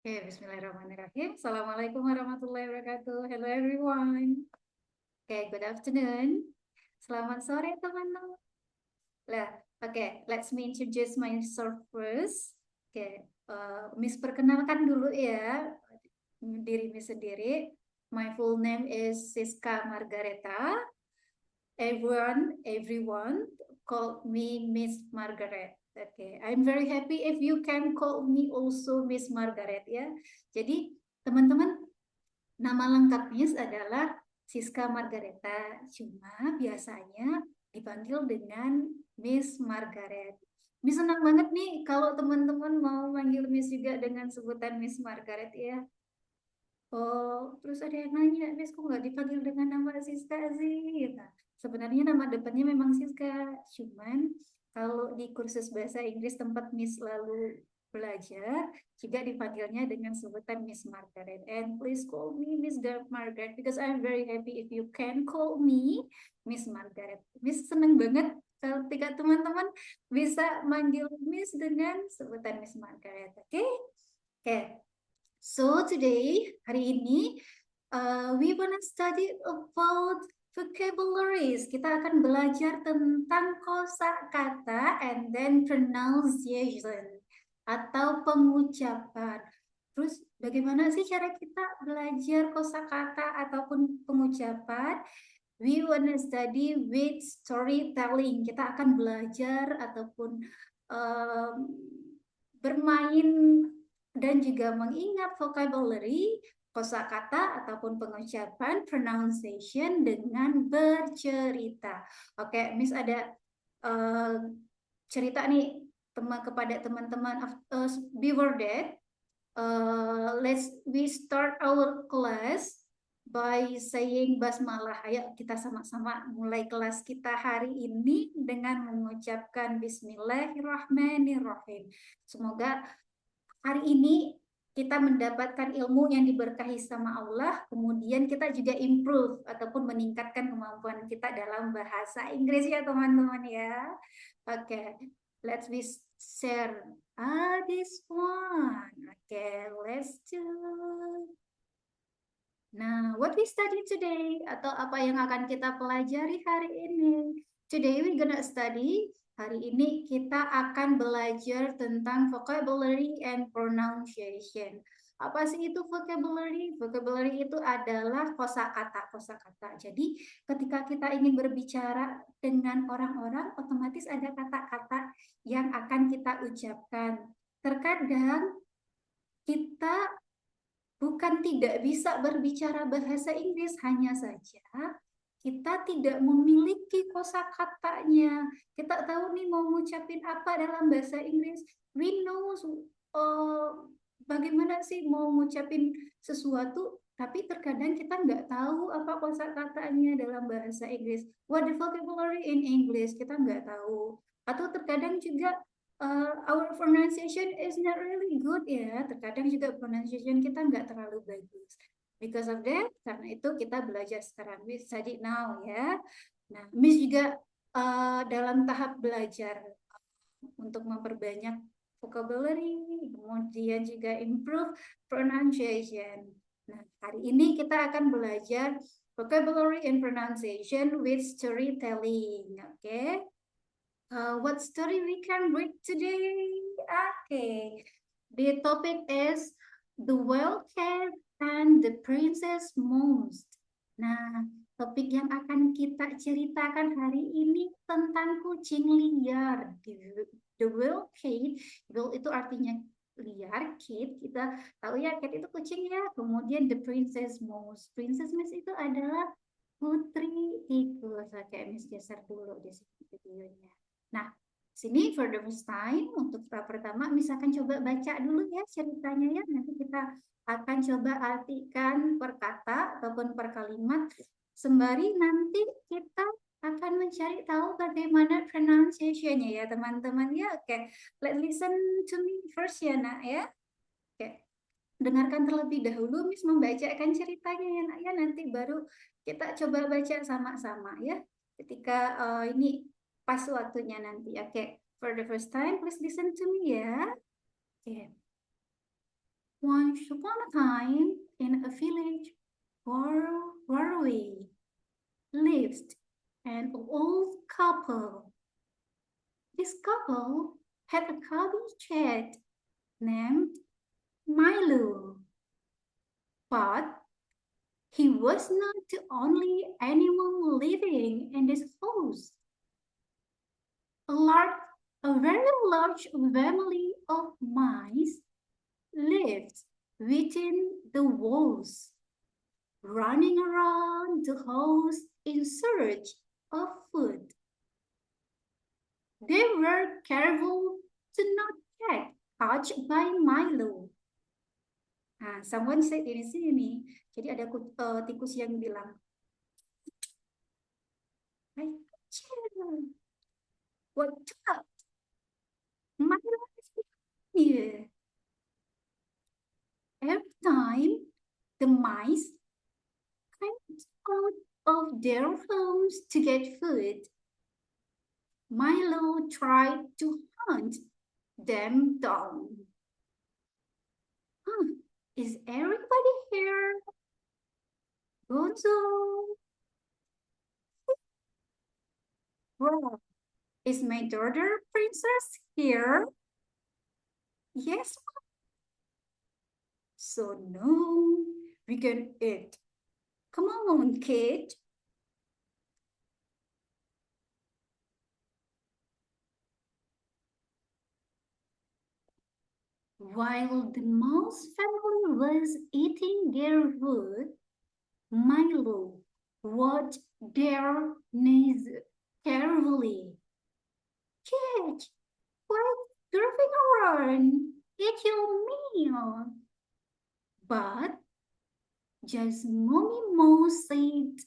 Okay, Bismillahirrahmanirrahim. Assalamualaikum warahmatullahi wabarakatuh. Hello everyone. Okay, good afternoon. Selamat sore teman-teman. Lah, let's me introduce myself first. Miss perkenalkan dulu ya diri Miss sendiri. My full name is Siska Margareta. Everyone call me Miss Margaret. I'm very happy if you can call me also Miss Margaret ya. Jadi teman-teman, nama lengkap Miss adalah Siska Margareta. Cuma biasanya dipanggil dengan Miss Margaret. Miss senang banget nih kalau teman-teman mau manggil Miss juga dengan sebutan Miss Margaret ya. Oh, terus ada yang nanya, Miss kok nggak dipanggil dengan nama Siska sih? Gitu. Sebenarnya nama depannya memang Siska, cuman kalau di kursus bahasa Inggris tempat Miss lalu belajar, juga dipanggilnya dengan sebutan Miss Margaret. And please call me Miss Margaret, because I'm very happy if you can call me Miss Margaret. Miss seneng banget ketika teman-teman bisa manggil Miss dengan sebutan Miss Margaret. Oke? Oke. So today, hari ini, we wanna study about vocabularies. Kita akan belajar tentang kosakata and then pronunciation atau pengucapan. Terus bagaimana sih cara kita belajar kosakata ataupun pengucapan? We wanna study with storytelling. Kita akan belajar ataupun um, bermain dan juga mengingat vocabulary, kosakata ataupun pengucapan, pronunciation dengan bercerita. Oke, Miss ada uh, cerita nih kepada teman-teman before that. Let's we start our class by saying basmalah. Ayo kita sama-sama mulai kelas kita hari ini dengan mengucapkan Bismillahirrahmanirrahim. Semoga hari ini kita mendapatkan ilmu yang diberkahi sama Allah, kemudian kita juga improve ataupun meningkatkan kemampuan kita dalam bahasa Inggris ya teman-teman ya. Oke, let's be share this one. Oke, let's do. Nah, what we study today atau apa yang akan kita pelajari hari ini? Today we gonna study. Hari ini kita akan belajar tentang vocabulary and pronunciation. Apa sih itu vocabulary? Vocabulary itu adalah kosakata, kosakata. Jadi, ketika kita ingin berbicara dengan orang-orang, otomatis ada kata-kata yang akan kita ucapkan. Terkadang kita bukan tidak bisa berbicara bahasa Inggris, hanya saja kita tidak memiliki kosakatanya. Kita tahu nih mau ngucapin apa dalam bahasa Inggris. We know bagaimana sih mau ngucapin sesuatu, tapi terkadang kita nggak tahu apa kosakatanya dalam bahasa Inggris. What the vocabulary in English, kita nggak tahu. Atau terkadang juga our pronunciation is not really good ya. Terkadang juga pronunciation kita nggak terlalu bagus. Because of that, karena itu kita belajar sekarang. Miss study now ya. Nah, Miss juga dalam tahap belajar untuk memperbanyak vocabulary, kemudian juga improve pronunciation. Nah, hari ini kita akan belajar vocabulary and pronunciation with storytelling. Oke. Okay? What story we can read today? Okay, the topic is The Wild Cat and the Princess Mouse. Nah, topik yang akan kita ceritakan hari ini tentang kucing liar. The Wild Cat, wild itu artinya liar, cat kita tahu ya, cat itu kucing ya. Kemudian the Princess Mouse. Princess Mouse itu adalah putri tikus. Oke, Miss geser dulu di sini videonya. Nah, sini for the first time untuk pertama misalkan coba baca dulu ya ceritanya ya. Nanti kita akan coba artikan per kata ataupun per kalimat. Sembari nanti kita akan mencari tahu bagaimana pronunciation-nya ya teman-teman ya. Oke, let's listen to me first ya nak ya. Oke, dengarkan terlebih dahulu Miss membacakan ceritanya ya nak ya. Nanti baru kita coba baca sama-sama ya. Ketika ini pas waktunya nanti. Oke, for the first time, please listen to me ya. Oke. Once upon a time, in a village far away, lived an old couple. This couple had a cubby cat named Milo, but he was not the only animal living in this house. A large, a very large family of mice lived within the walls, running around the house in search of food. They were careful to not get touched by Milo. Nah, someone said di sini, jadi ada tikus yang bilang, "Hai kecil, what's up? Milo is here." Every time the mice came out of their homes to get food, Milo tried to hunt them down. Huh, is everybody here? Gonzo? Well, is my daughter princess here? Yes. So no, we can eat. Come on, kid. While the mouse family was eating their food, Milo watched their knees carefully. Kid, why driving around? Eat your meal. But just Mommy Mouse said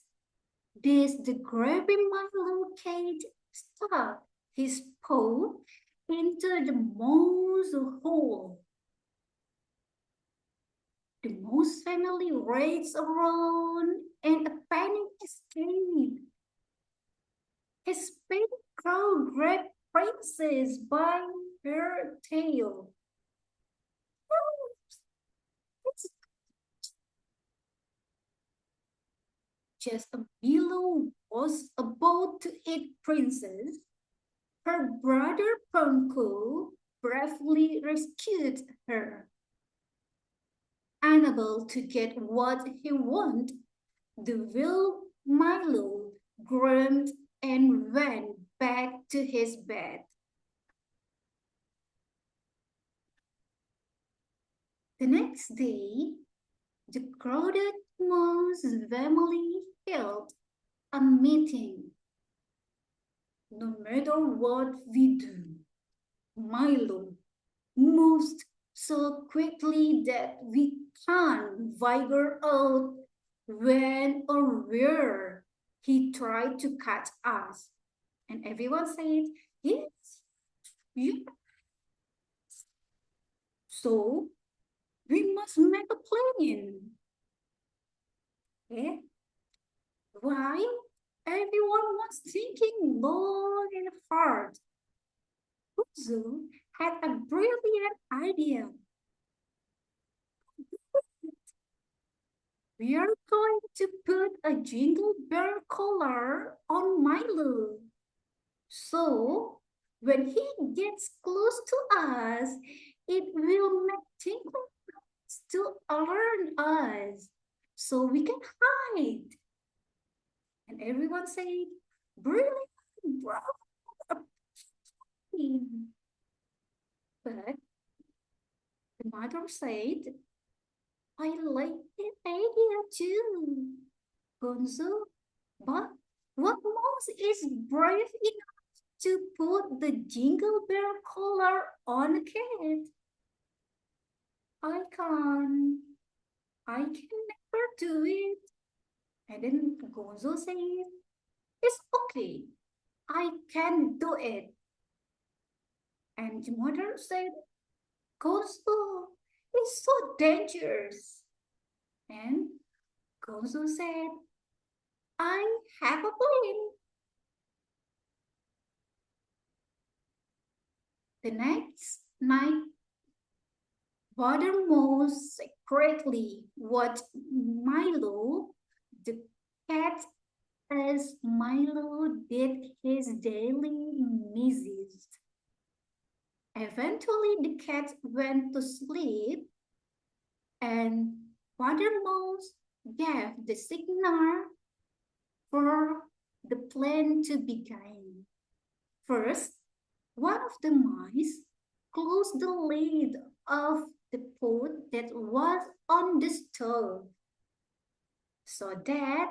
this, the grabbing Milo cat stuck his paw into the mouse hole. The mouse family raced around and a panic escaped. His baby crow grabbed Princess by her tail. Just as Milo was about to eat Princess, her brother Ponko bravely rescued her. Unable to get what he wanted, the will Milo groaned and went back to his bed. The next day, the crowded mouse family held a meeting. No matter what we do, Milo moves so quickly that we can't figure out when or where he tried to catch us. And everyone said, yes, yes. So we must make a plan. Yeah. While everyone was thinking long and hard, Uzu had a brilliant idea. We are going to put a jingle bell collar on Milo. So when he gets close to us, it will make tinkling bells to alert us so we can hide. And everyone said, brilliant, bravo. But the mother said, I like that idea too, Gonzo. But what mouse is brave enough to put the jingle bell collar on a cat? I can't. I can never do it. And then Gonzo said, it's okay. I can do it. And the mother said, Gonzo, it's so dangerous. And Gonzo said, I have a plan. The next night, father knows secretly what Milo, the cat, as Milo did his daily misses. Eventually, the cat went to sleep, and Father Mouse gave the signal for the plan to begin. First, one of the mice closed the lid of the pot that was on the stove so that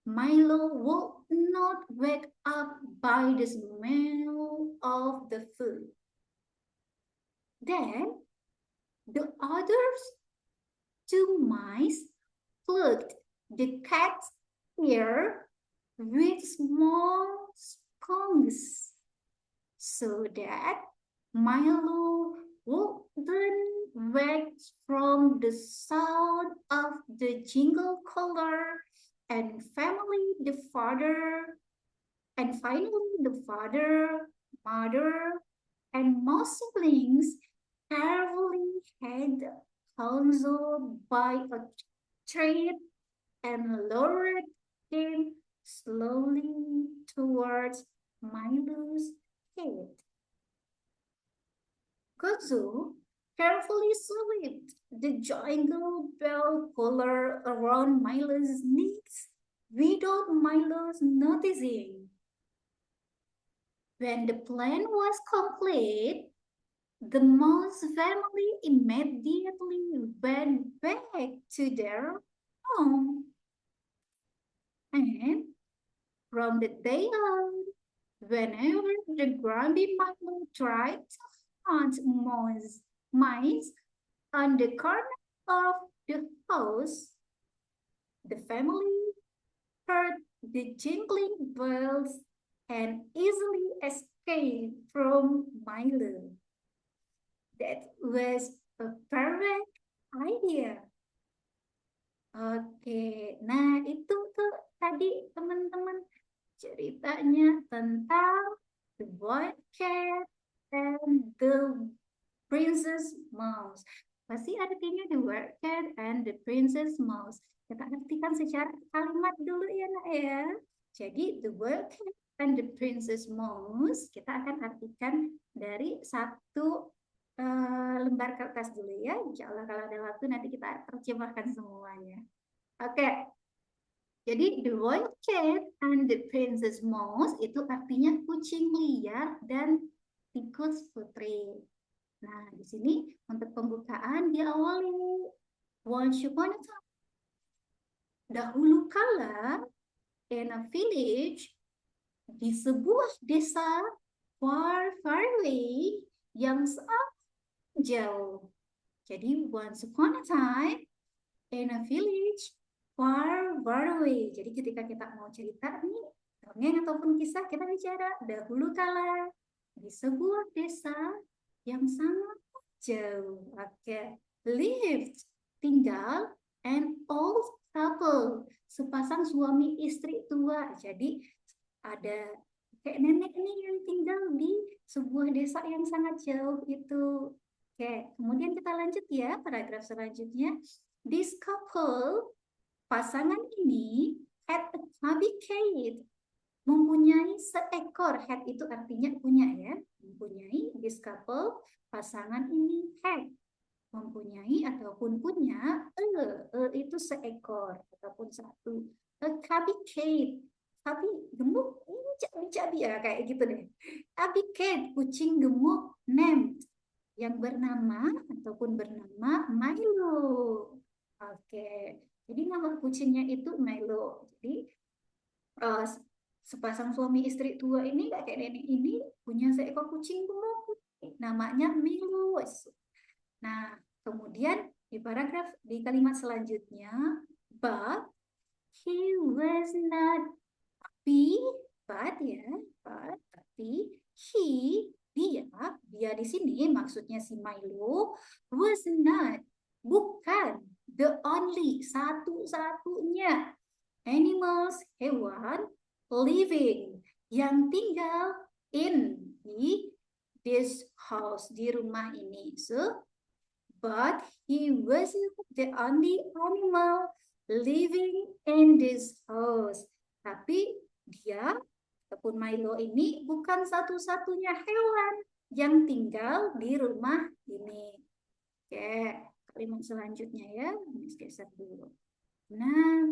Milo would not wake up by the smell of the food. Then the others two mice plucked the cat's ear with small spoons so that Milo wouldn't wake from the sound of the jingle collar, and finally the father, mother, and most siblings carefully had Hanzo by a thread and lowered him slowly towards Milo's head. Gozo carefully slipped the jingle bell collar around Milo's knees without Milo's noticing. When the plan was complete, the mouse family immediately went back to their home. And from the day on, whenever the grumpy Milo tried to hunt mice on the corner of the house, the family heard the jingling bells and easily escaped from Milo. That was a perfect idea. Oke, nah itu tuh tadi teman-teman ceritanya tentang The White Cat and the Princess Mouse. Pasti artinya The White Cat and the Princess Mouse. Kita artikan secara kalimat dulu ya nak ya. Jadi The White Cat and the Princess Mouse kita akan artikan dari satu lembar kertas dulu ya. Insya Allah kalau ada waktu nanti kita terjemahkan semuanya. Oke. Jadi The White Cat and the Princess Mouse itu artinya kucing liar dan tikus putri. Nah, di sini untuk pembukaan diawali Once upon a time. Dahulu kala in a village, di sebuah desa far away yang sangat jauh. Jadi once upon a time in a village far away. Jadi ketika kita mau cerita nih dongeng ataupun kisah, kita bicara dahulu kala di sebuah desa yang sangat jauh. Oke, lived tinggal an old couple, sepasang suami istri tua. Jadi ada kayak nenek nih yang tinggal di sebuah desa yang sangat jauh itu. Oke, kemudian kita lanjut ya, paragraf selanjutnya. This couple, pasangan ini, had a chubby cat, mempunyai seekor. Had itu artinya punya ya. Mempunyai, this couple, pasangan ini had, mempunyai ataupun punya, itu seekor ataupun satu. A chubby cat, tapi gemuk, ini cabi-cabi ya kayak gitu deh. Chubby cat, kucing gemuk, named, yang bernama ataupun bernama Milo. Oke, jadi nama kucingnya itu Milo. Jadi sepasang suami istri tua ini kayak nenek ini punya seekor kucing gemuk, namanya Milo. Nah, kemudian di paragraf di kalimat selanjutnya, but he was not happy, tapi dia di sini maksudnya si Milo was not, bukan the only, satu-satunya animals, hewan living yang tinggal in di this house, di rumah ini. So but he wasn't the only animal living in this house. Tapi dia, ataupun Milo ini bukan satu-satunya hewan yang tinggal di rumah ini. Oke, kalimat selanjutnya ya, ini geser dulu. Nah,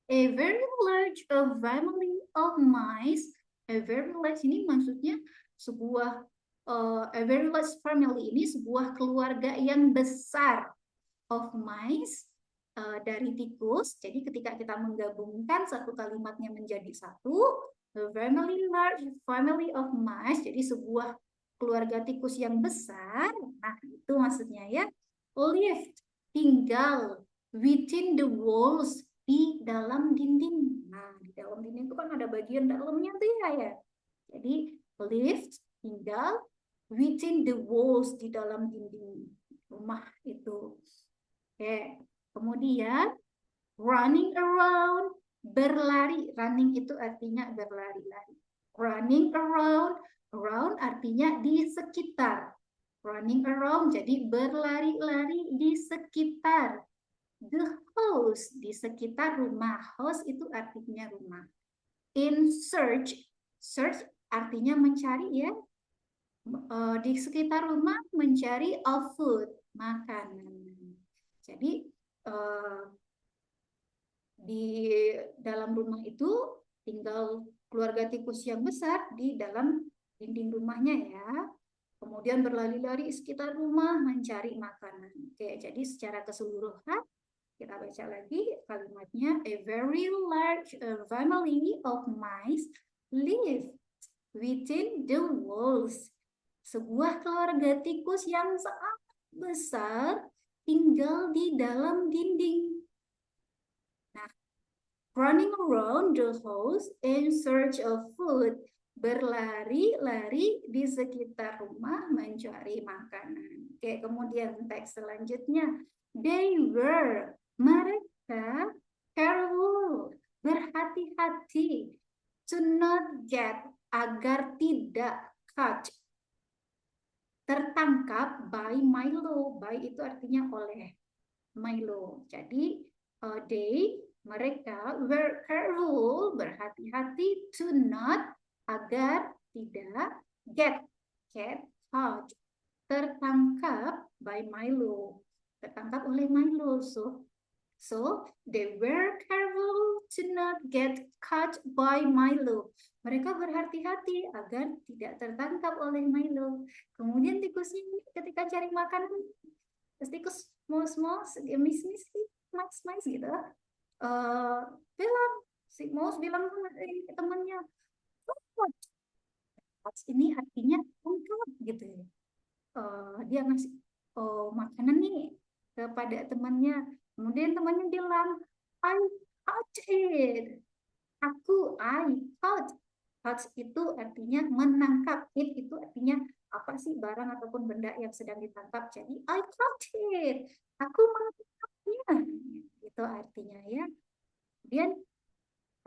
a very large family of mice. A very large ini maksudnya sebuah a very large family ini sebuah keluarga yang besar of mice dari tikus. Jadi ketika kita menggabungkan satu kalimatnya menjadi satu, a very large family of mice. Jadi sebuah keluarga tikus yang besar. Nah, itu maksudnya ya. Lived, tinggal within the walls, di dalam dinding. Nah, di dalam dinding itu kan ada bagian dalamnya tuh ya. Jadi lived, tinggal within the walls, di dalam dinding rumah itu. Oke, kemudian running around, berlari. Running itu artinya berlari-lari. Running around, around artinya di sekitar. Running around jadi berlari-lari di sekitar. The house, di sekitar rumah. House itu artinya rumah. In search, search artinya mencari ya. Di sekitar rumah mencari of food, makanan. Jadi di dalam rumah itu tinggal keluarga tikus yang besar di dalam dinding rumahnya ya. Kemudian berlari-lari sekitar rumah mencari makanan. Oke, jadi secara keseluruhan kita baca lagi kalimatnya. A very large family of mice live within the walls. Sebuah keluarga tikus yang sangat besar tinggal di dalam dinding. Nah, running around the house in search of food. Berlari-lari di sekitar rumah mencari makanan. Oke, kemudian teks selanjutnya. They were, mereka, careful, berhati-hati, to not get, agar tidak, caught, tertangkap by Milo. By itu artinya oleh Milo. Jadi they, mereka, were careful, berhati-hati, to not, agar tidak, get, caught, tertangkap by Milo, tertangkap oleh Milo. So they were careful to not get caught by Milo. Mereka berhati-hati agar tidak tertangkap oleh Milo. Kemudian tikusnya ketika cari makanan, tikus small, miss, mice gitu. Bilang, si mouse bilang sama temannya, ini artinya lengkap gitu ya. Dia ngasih makanan nih kepada temannya. Kemudian temannya bilang, I caught it. I caught. Caught itu artinya menangkap. It itu artinya apa sih, barang ataupun benda yang sedang ditangkap. Jadi I caught it. Aku menangkapnya. Itu artinya ya. Kemudian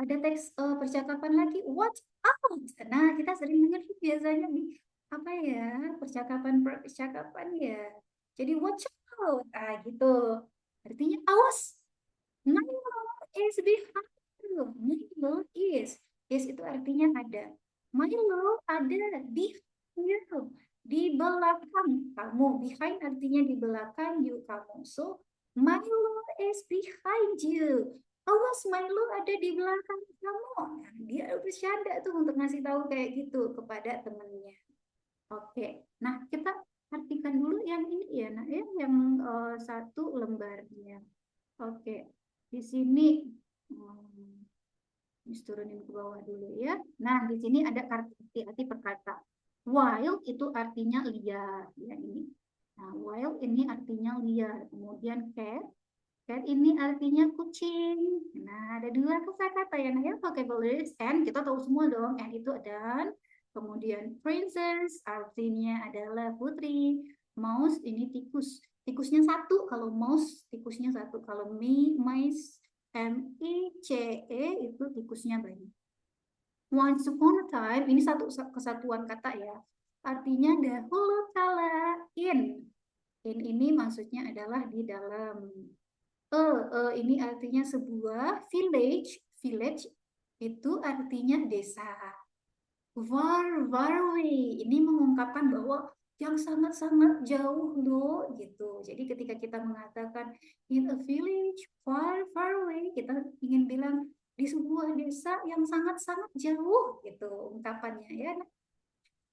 ada teks percakapan lagi, watch out. Nah, kita sering dengar biasanya di apa ya, percakapan ya. Jadi watch out, gitu. Artinya awas. Milo is behind you. Milo is itu artinya ada. Milo ada di you, di belakang kamu. Behind artinya di belakang, you kamu. So Milo is behind you. Awas, Milo ada di belakang kamu. Nah, dia bercanda tuh untuk ngasih tahu kayak gitu kepada temennya. Oke, nah kita artikan dulu yang ini ya, nah yang satu lembarnya. Oke, di sini turunin ke bawah dulu ya. Nah, di sini ada arti perkata. Wild itu artinya liar, ya ini. Nah, wild ini artinya liar. Kemudian cat ini artinya kucing. Nah, ada dua kosakata ya. Nah, ya vocabularies and kita tahu semua dong. And itu dan. Kemudian princess artinya adalah putri. Mouse ini tikus. Tikusnya satu. Kalau mouse tikusnya satu. Kalau mice M-I-C-E itu tikusnya banyak. Once upon a time ini satu kesatuan kata ya. Artinya dahulu kala in. In ini maksudnya adalah di dalam. Ini artinya sebuah village. Village itu artinya desa. Far away. Ini mengungkapkan bahwa yang sangat-sangat jauh loh gitu. Jadi ketika kita mengatakan in a village far away, kita ingin bilang di sebuah desa yang sangat-sangat jauh gitu ungkapannya ya.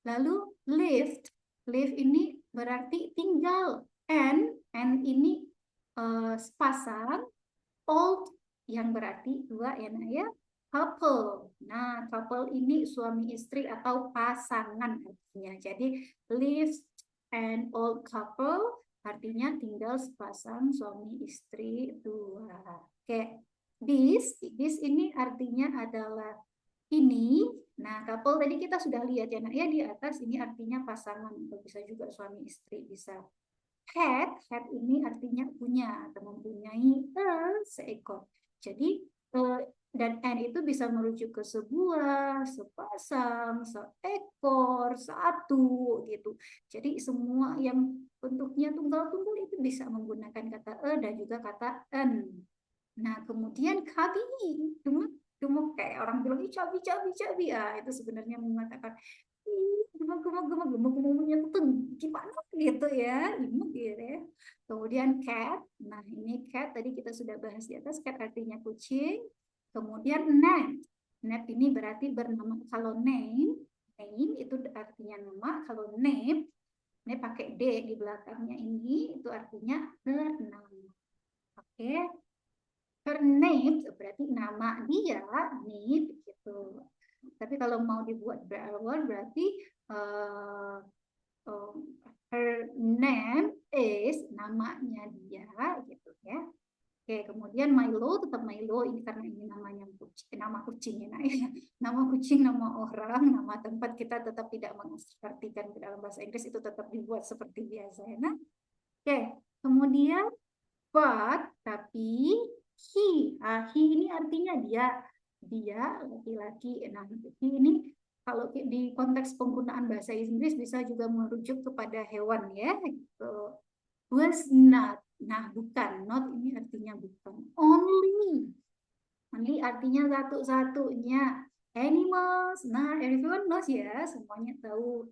Lalu live ini berarti tinggal, and ini sepasang, old yang berarti dua ya nak ya, couple. Nah, couple ini suami istri atau pasangan artinya. Jadi live and old couple artinya tinggal sepasang suami istri dua. Oke, this ini artinya adalah ini. Nah, couple tadi kita sudah lihat ya nak ya di atas, ini artinya pasangan, atau bisa juga suami istri bisa. Had ini artinya punya atau mempunyai seekor. Jadi dan and itu bisa merujuk ke sebuah, sepasang, seekor, satu gitu. Jadi semua yang bentuknya tunggal-tunggal itu bisa menggunakan kata dan juga kata en. Nah, kemudian kabi, gemuk kayak orang bilang cabi cabi cabi, itu sebenarnya mengatakan gemuk-gemuknya tuh gimana gitu ya, imut gitu ya. Kemudian cat, nah ini cat tadi kita sudah bahas di atas, cat artinya kucing. Kemudian name ini berarti bernama. Kalau name itu artinya nama. Kalau name ini pakai d di belakangnya, ini itu artinya bernama. Oke, her name berarti nama dia, name gitu. Tapi kalau mau dibuat berawal berarti uh, her name is, namanya dia gitu ya. Oke, kemudian Milo tetap Milo, ini karena ini namanya kucing, nama kucing ya, nama kucing, nama orang, nama tempat kita tetap tidak mengartikan ke dalam bahasa Inggris, itu tetap dibuat seperti biasa ya. Nah, oke, kemudian but tapi he ini artinya dia laki-laki. Nah, he ini kalau di konteks penggunaan bahasa Inggris bisa juga merujuk kepada hewan ya gitu. Was not. Nah, bukan. Not ini artinya bukan. Only artinya satu-satunya. Animals. Nah, everyone knows ya, semuanya tahu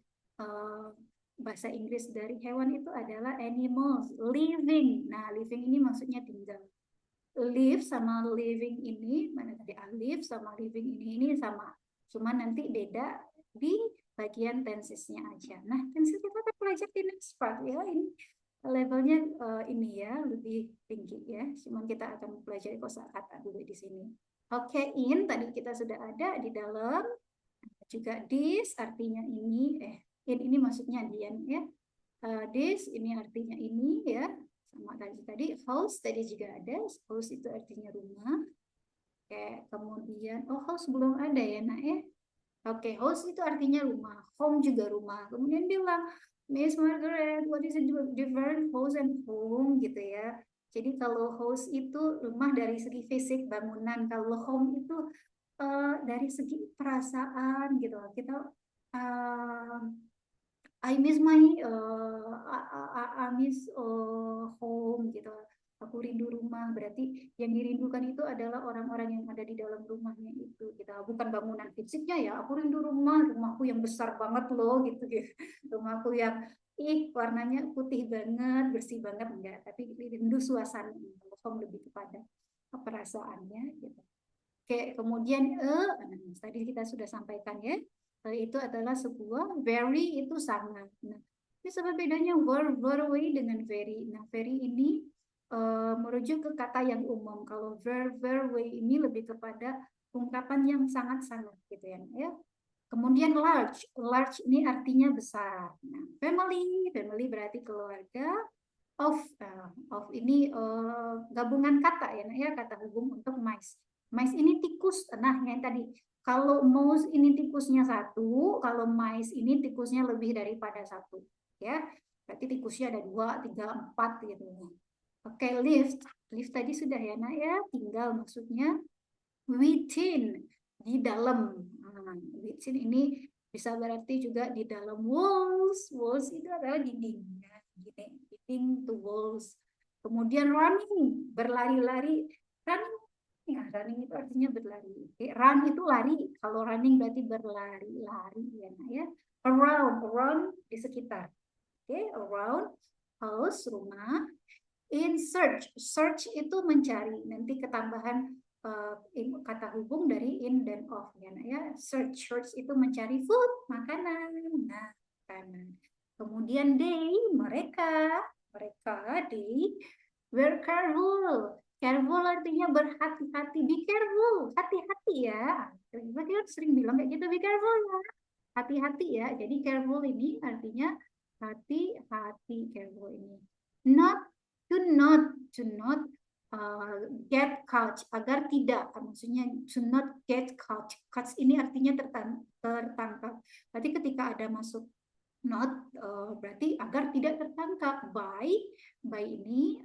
bahasa Inggris dari hewan itu adalah animals. Living. Nah, living ini maksudnya tinggal. Live sama living ini, mana tadi live sama living ini sama. Cuma nanti beda di bagian tensesnya aja. Nah, tenses kita akan pelajari di next part ya. Ini levelnya ini ya lebih tinggi ya. Cuman kita akan pelajari kosakata dulu di sini. Oke, in tadi kita sudah ada di dalam. Juga this artinya ini, in ini maksudnya dian ya. This ini artinya ini ya. Sama tadi house tadi juga ada. House itu artinya rumah. Oke, kemudian house belum ada ya nak ya. Oke, house itu artinya rumah, home juga rumah. Kemudian dia bilang, Miss Margaret, what is the different house and home gitu ya. Jadi kalau house itu rumah dari segi fisik bangunan, kalau home itu dari segi perasaan gitu. Kita I miss my I miss home gitu. Aku rindu rumah, berarti yang dirindukan itu adalah orang-orang yang ada di dalam rumahnya itu. Kita bukan bangunan fisiknya ya. Aku rindu rumahku yang besar banget loh gitu gitu. Rumahku yang warnanya putih banget, bersih banget enggak, tapi rindu suasana. Home lebih kepada perasaannya gitu. Oke, kemudian tadi kita sudah sampaikan ya. Itu adalah sebuah very itu sangat. Nah, ini apa bedanya very away dengan very. Nah, very ini merujuk ke kata yang umum. Kalau very away ini lebih kepada ungkapan yang sangat-sangat gitu ya. Kemudian large ini artinya besar. Nah, family berarti keluarga. Of ini gabungan kata ya, kata hubung untuk mice. Mice ini tikus. Nah, yang tadi kalau mouse ini tikusnya satu, kalau mice ini tikusnya lebih daripada satu, ya. Berarti tikusnya ada 2, 3, 4 gitu. Oke, lift tadi sudah ya, nak ya. Tinggal maksudnya within, di dalam. Within ini bisa berarti juga di dalam walls. Walls itu adalah dinding. Gini. to walls. Kemudian running, berlari-lari. Running, ya, running itu artinya berlari. Okay. Run itu lari. Kalau running berarti berlari, lari ya, nah, ya. Around di sekitar. Okay, around house, rumah. In search, search itu mencari. Nanti ketambahan kata hubung dari in dan of ya, nah, ya. Search itu mencari food, makanan. Nah, makanan. Kemudian they, mereka they were careful. Careful artinya berhati-hati. Be careful, hati-hati ya. Kita sering bilang kayak gitu, be careful ya. Hati-hati ya. Jadi careful ini artinya hati-hati, careful ini. Not to not get caught, agar tidak, maksudnya to not get caught. Caught ini artinya tertangkap. Berarti ketika ada masuk not, berarti agar tidak tertangkap. By ini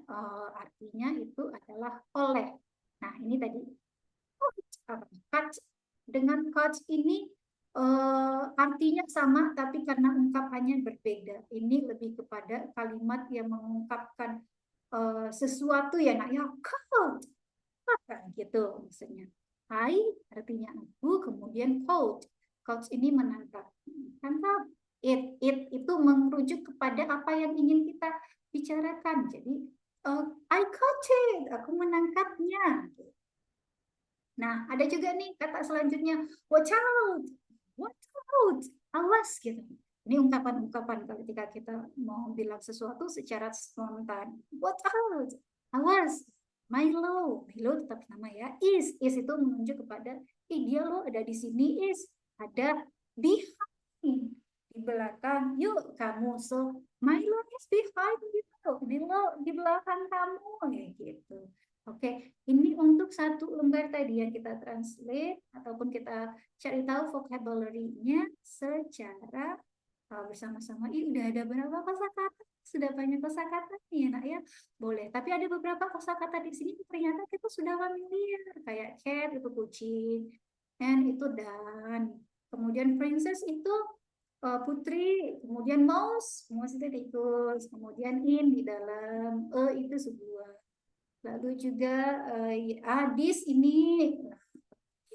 artinya itu adalah oleh. Nah ini tadi catch. Dengan catch ini artinya sama, tapi karena ungkapannya berbeda. Ini lebih kepada kalimat yang mengungkapkan sesuatu ya, nak ya, caught, gitu maksudnya. I artinya aku, kemudian caught. Caught ini menangkap. Tangkap. It itu merujuk kepada apa yang ingin kita bicarakan. Jadi I caught it, aku menangkapnya. Nah, ada juga nih kata selanjutnya, watch out, awas gitu. Ini ungkapan-ungkapan ketika kita mau bilang sesuatu secara spontan. Watch out, awas. Milo tetap nama ya. Is itu menunjuk kepada, dia lo ada di sini, is ada behind, di belakang. Yuk kamu, so Milo is behind you, Milo di belakang kamu, ya gitu. Oke, ini untuk satu lembar tadi yang kita translate ataupun kita cari tahu vocabulary-nya secara bersama-sama. Udah ada berapa kosakata? Sudah banyak kosakata nih, nak ya. Boleh. Tapi ada beberapa kosakata di sini ternyata kita sudah familiar. Kayak cat itu kucing, and itu dan. Kemudian princess itu putri. Kemudian mouse itu tikus. Kemudian in di dalam. Itu sebuah. Lalu juga this ini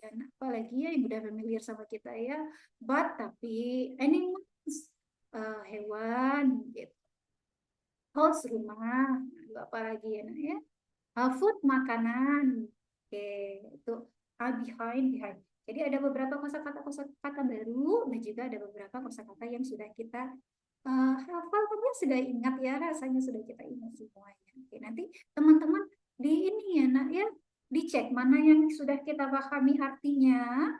apa lagi ya yang udah familiar sama kita ya, but tapi animals, hewan gitu. House, rumah. Lalu apa lagi ya, food, makanan. Oke, itu behind. Jadi ada beberapa kosakata baru dan juga ada beberapa kosakata yang sudah kita hafal, tapi sudah ingat ya, rasanya sudah kita ingat semuanya. Oke, nanti teman-teman di ini ya, nak ya, dicek mana yang sudah kita pahami artinya,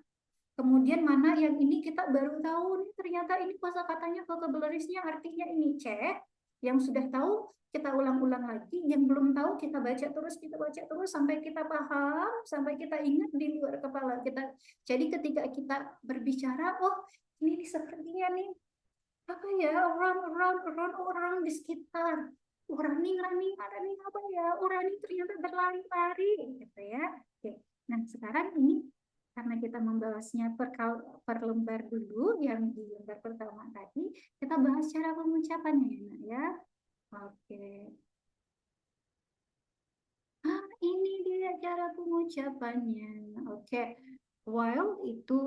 kemudian mana yang ini kita baru tahu nih, ternyata ini kosakatanya, vocabulary-nya artinya ini. Cek yang sudah tahu, kita ulang-ulang lagi. Yang belum tahu kita baca terus sampai kita paham, sampai kita ingat di luar kepala kita. Jadi ketika kita berbicara, oh ini sepertinya nih apa ya, orang di sekitar. Running apa ya? Running ternyata berlari-lari gitu ya. Oke. Nah, sekarang ini karena kita membahasnya per lembar dulu, yang di lembar pertama tadi, kita bahas cara pengucapannya ya. Oke. Ini dia cara pengucapannya. Oke. Wild itu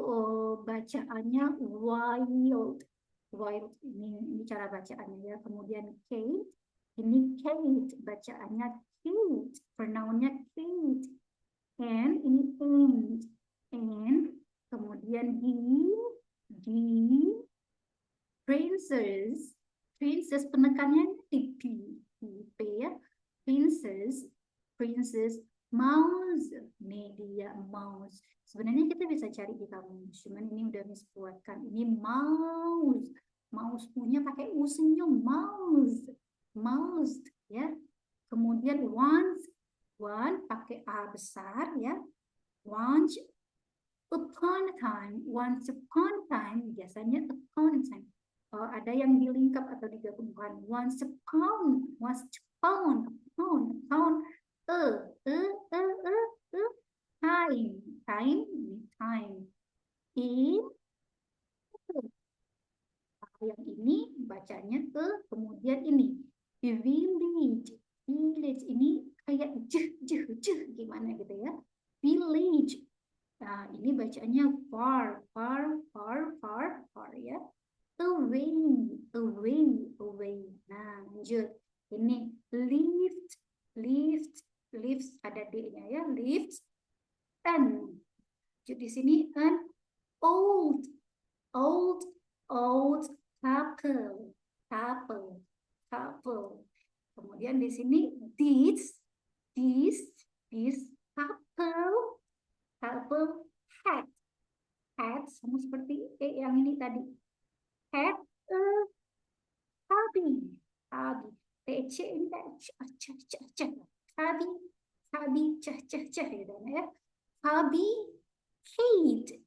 bacaannya wild. Wild ini cara bacaannya ya. Kemudian Kate, ini Kate, bacaannya Kate, pronounnya Kate. And ini and kemudian di princess penekannya di P ya. Princess mouse, nih dia mouse. Sebenarnya kita bisa cari di kamus, cuman ini udah Miss buatkan. Ini mouse punya pakai u senyum, mouse ya. Kemudian one pakai a besar ya. Once upon a time, biasanya upon a time. Ada yang dilingkap atau digabungkan. Once upon time. Yang ini bacanya kemudian ini Village. Village ini kayak gimana gitu ya. Village. Nah, ini bacanya far, far, far, far, far ya. Away, away, away. Nah, lanjut. Ini lift, lift, lift ada D-nya ya. Lift, and. Lanjut di sini an old, old, old couple, couple, couple. Kemudian di sini this, this couple, couple had, had sama seperti yang ini tadi. Had a hubby, hubby. TC ini hubby, hubby, gitu ya. Hubby, hate,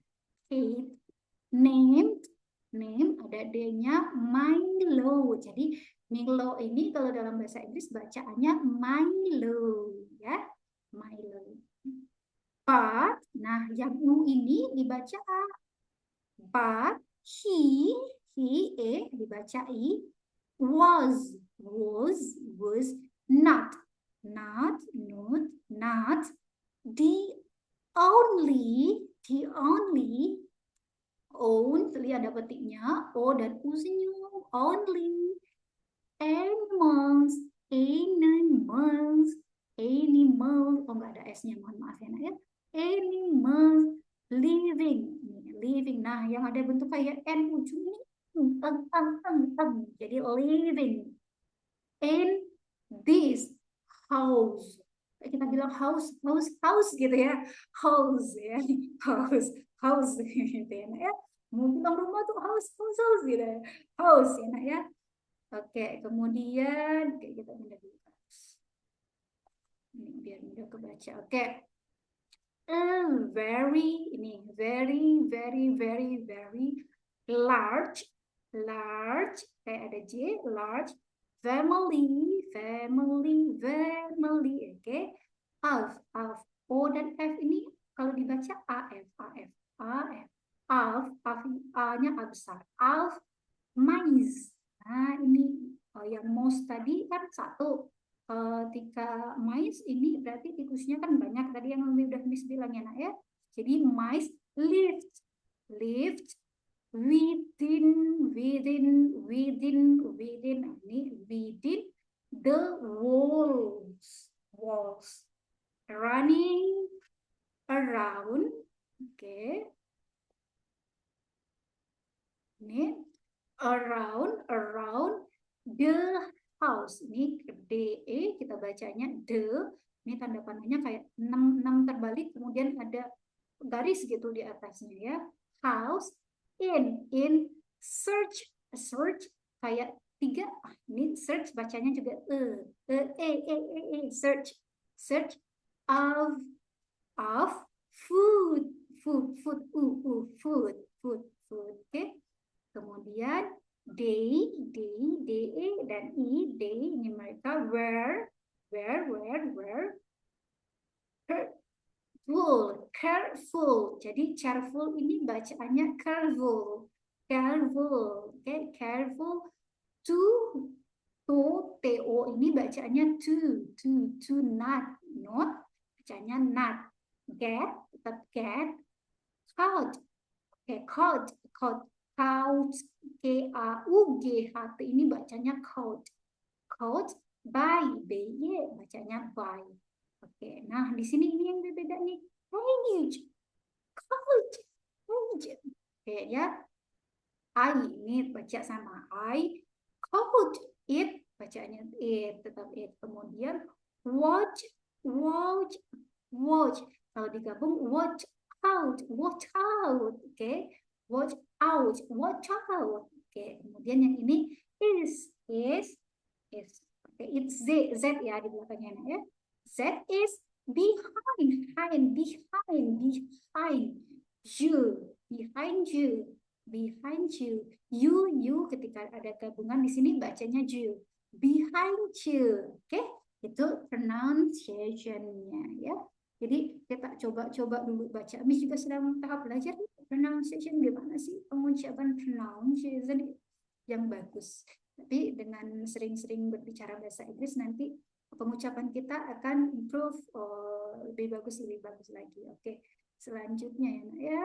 hate, named, name ada D-nya Milo. Jadi Milo ini kalau dalam bahasa Inggris bacaannya Milo ya, Milo. But, nah yang U ini dibaca A. But he dibaca I, was not the only own, lihat ada petiknya, O dan U senyum, only animals, oh nggak ada S-nya, mohon maaf ya nak ya, animals living, living, nah yang ada bentuk kayak N ujung ini, jadi living in this house, kita bilang house gitu ya, house ya, house gitu ya nak ya, mau bilang rumah tuh house gitu ya, house ya nak ya. Oke, kemudian kita pindah dulu. Ini biar mudah kebaca. Oke. Very large, kayak ada J, large family, oke. Of, O dan F ini kalau dibaca AF, A-nya A besar, of mice. Nah, ini yang mouse tadi kan satu. Ketika mice ini berarti tikusnya kan banyak. Tadi yang udah Miss bilang ya, nak ya. Jadi mice lived within ini within the walls running around. Oke. Ini around the house. Ini DE kita bacanya the. Ini tanda panahnya kayak 6 terbalik, kemudian ada garis gitu di atasnya ya. House in search kayak 3. Ini search bacanya juga search of food. Oke. Kemudian they, dan I, they ini mereka were careful. Jadi careful ini bacaannya careful. Oke, careful to TO ini bacaannya to not bacanya not. Get, tetap get. Couch. Oke, couch. Couch, K-A-U-G-H-T ini bacanya couch. Couch by, B-Y bacanya by. Oke, nah di sini ini yang berbeda nih. Couch. Oke ya. I ini baca sama I. Couch it bacanya it, tetap it. Kemudian watch. Kalau digabung watch out. Oke. Watch out. Oke, kemudian yang ini is. Oke, it's Z ya di belakangnya ya. Z is behind you. You ketika ada gabungan di sini bacanya you. Behind you. Oke, itu pronunciation-nya ya. Jadi kita coba dulu baca. Miss juga sedang tahap belajar pronunciation, gimana sih pengucapan pronunciation yang bagus. Tapi dengan sering-sering berbicara bahasa Inggris nanti pengucapan kita akan improve, lebih bagus lagi. Oke, selanjutnya ya, Nak, ya.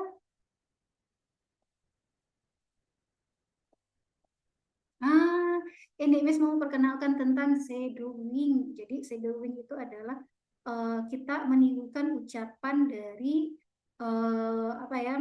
Ah, ini Miss mau perkenalkan tentang shadowing. Jadi shadowing itu adalah kita menirukan ucapan dari apa ya,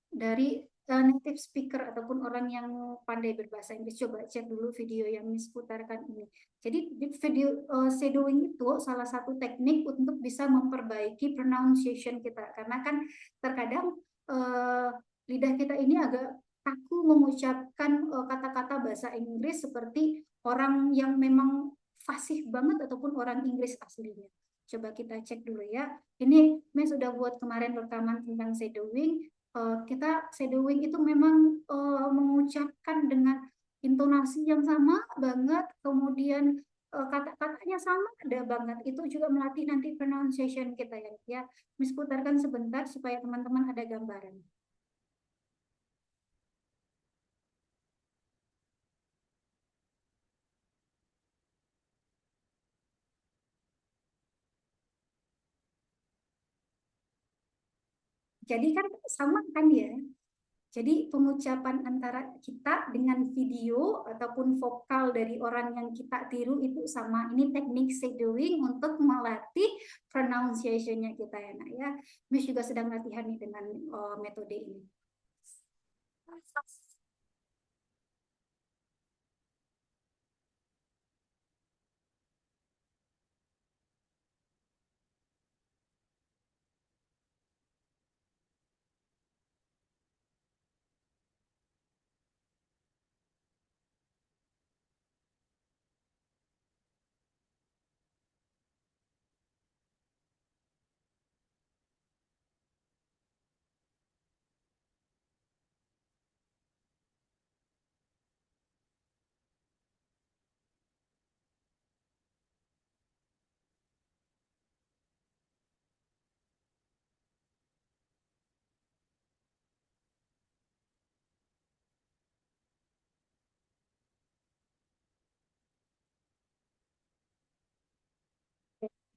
dari native speaker ataupun orang yang pandai berbahasa Inggris. Coba cek dulu video yang Miss putarkan ini. Jadi di video shadowing itu salah satu teknik untuk bisa memperbaiki pronunciation kita. Karena kan terkadang uh, lidah kita ini agak kaku mengucapkan kata-kata bahasa Inggris seperti orang yang memang fasih banget ataupun orang Inggris aslinya. Coba kita cek dulu ya. Ini Miss sudah buat kemarin rekaman tentang shadowing. Kita shadowing itu memang mengucapkan dengan intonasi yang sama banget, kemudian kata-katanya sama ada banget. Itu juga melatih nanti pronunciation kita ya. Ya, Miss putarkan sebentar supaya teman-teman ada gambaran. Jadi kan sama kan ya. Jadi pengucapan antara kita dengan video ataupun vokal dari orang yang kita tiru itu sama. Ini teknik shadowing untuk melatih pronunciation-nya kita ya, Nak ya. Miss juga sedang latihan nih dengan metode ini.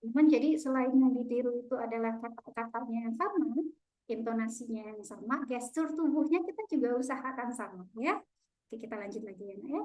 Cuman jadi selain yang ditiru itu adalah kata-katanya yang sama, intonasinya yang sama, gestur tubuhnya kita juga usahakan sama ya. Oke, kita lanjut lagi ya, Nak ya.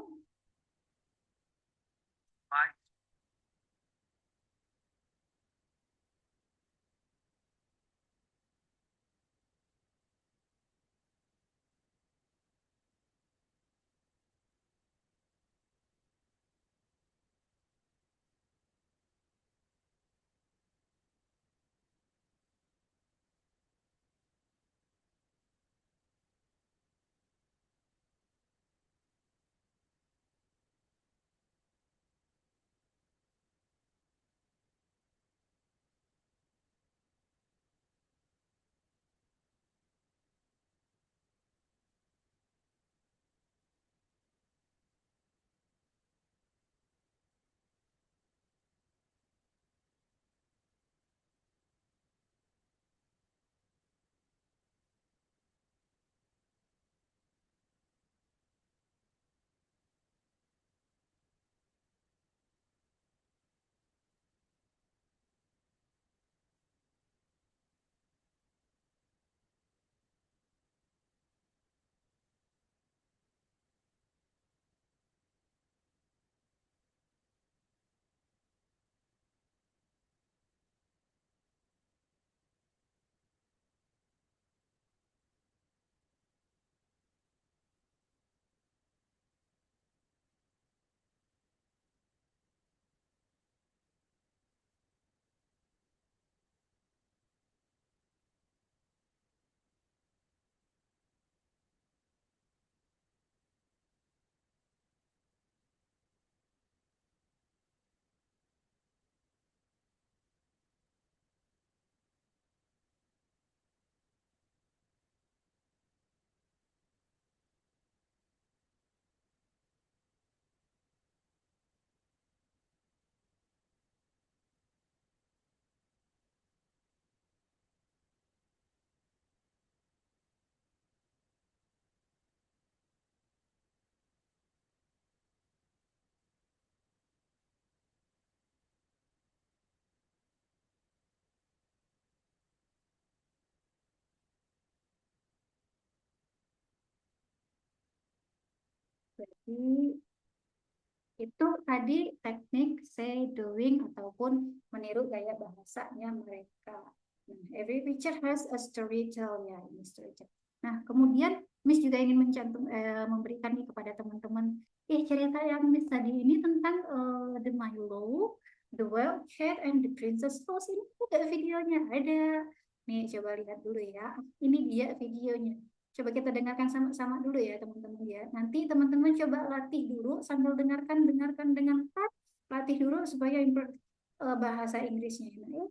Jadi itu tadi teknik say, doing, ataupun meniru gaya bahasanya mereka. Nah, every picture has a story tell ya, ini story tell. Nah, kemudian Miss juga ingin memberikan nih kepada teman-teman, cerita yang Miss tadi ini tentang the Milo, the Wild Cat, and the Princess Rose, ini ada videonya, ada. Nih, coba lihat dulu ya. Ini dia videonya. Coba kita dengarkan sama-sama dulu ya teman-teman ya. Nanti teman-teman coba latih dulu sambil dengarkan. Latih dulu supaya improve bahasa Inggrisnya. Nah, ya.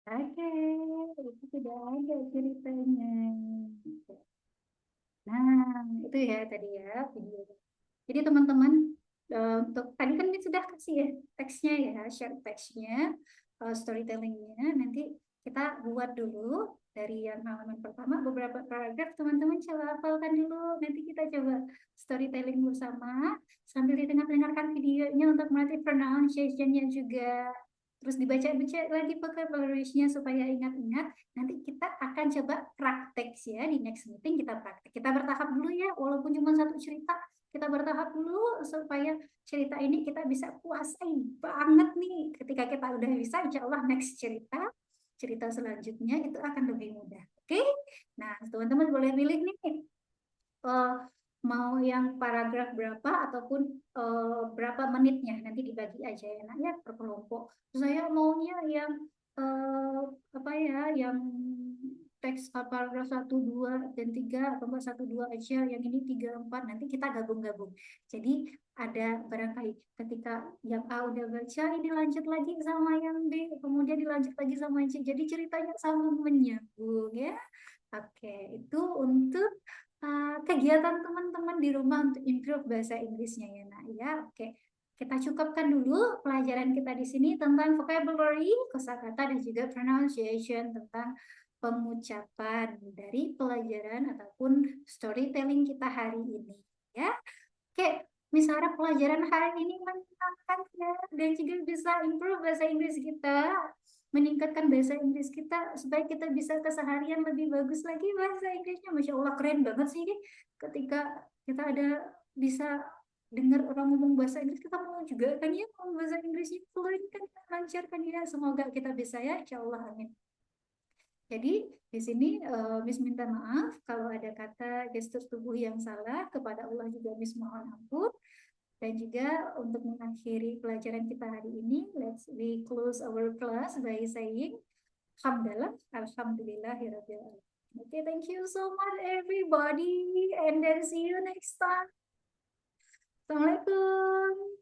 Oke, itu sudah ada ceritanya. Nah, itu ya tadi ya video. Jadi teman-teman, untuk tadi kan Miss sudah kasih ya teksnya ya, share teksnya, storytellingnya. Nanti kita buat dulu dari yang halaman pertama beberapa paragraf, teman-teman coba hafalkan dulu. Nanti kita coba storytelling bersama sambil dengarkan videonya untuk melatih pronunciation-nya juga. Terus dibaca-baca lagi vocabulary-nya supaya ingat-ingat. Nanti kita akan coba praktek ya, di next meeting kita praktek. Kita bertahap dulu ya, walaupun cuma satu cerita, kita bertahap dulu supaya cerita ini kita bisa kuasai banget nih. Ketika kita udah bisa, insya Allah next cerita selanjutnya itu akan lebih mudah. Oke? Nah, teman-teman boleh pilih nih, mau yang paragraf berapa ataupun berapa menitnya, nanti dibagi aja ya nak ya per kelompok. Saya maunya yang apa ya, yang teks paragraf 1, 2, dan 3, atau enggak 1, 2 aja, yang ini 3, 4, nanti kita gabung-gabung. Jadi ada barangkali ketika yang A udah baca, ini lanjut lagi sama yang B, kemudian dilanjut lagi sama yang C. Jadi ceritanya sama menyambung ya. Oke, itu untuk kegiatan teman-teman di rumah untuk improve bahasa Inggrisnya ya nak ya. Oke, kita cukupkan dulu pelajaran kita di sini tentang vocabulary, kosakata, dan juga pronunciation, tentang pengucapan dari pelajaran ataupun storytelling kita hari ini ya. Oke, misalnya pelajaran hari ini menyenangkan ya, dan juga bisa improve bahasa Inggris kita, meningkatkan bahasa Inggris kita supaya kita bisa keseharian lebih bagus lagi bahasa Inggrisnya. Masya Allah, keren banget sih ini. Ketika kita ada bisa dengar orang ngomong bahasa Inggris, kita mau juga kan ya ngomong bahasa Inggrisnya fluent kan, lancar kan ya. Semoga kita bisa ya, insya Allah, amin. Jadi di sini Miss minta maaf kalau ada kata gestur tubuh yang salah, kepada Allah juga Miss mohon ampun. Dan juga untuk mengakhiri pelajaran kita hari ini, let's we close our class by saying Alhamdulillah, Alhamdulillahirabbil alamin. Okay, thank you so much everybody, and then see you next time. Assalamualaikum.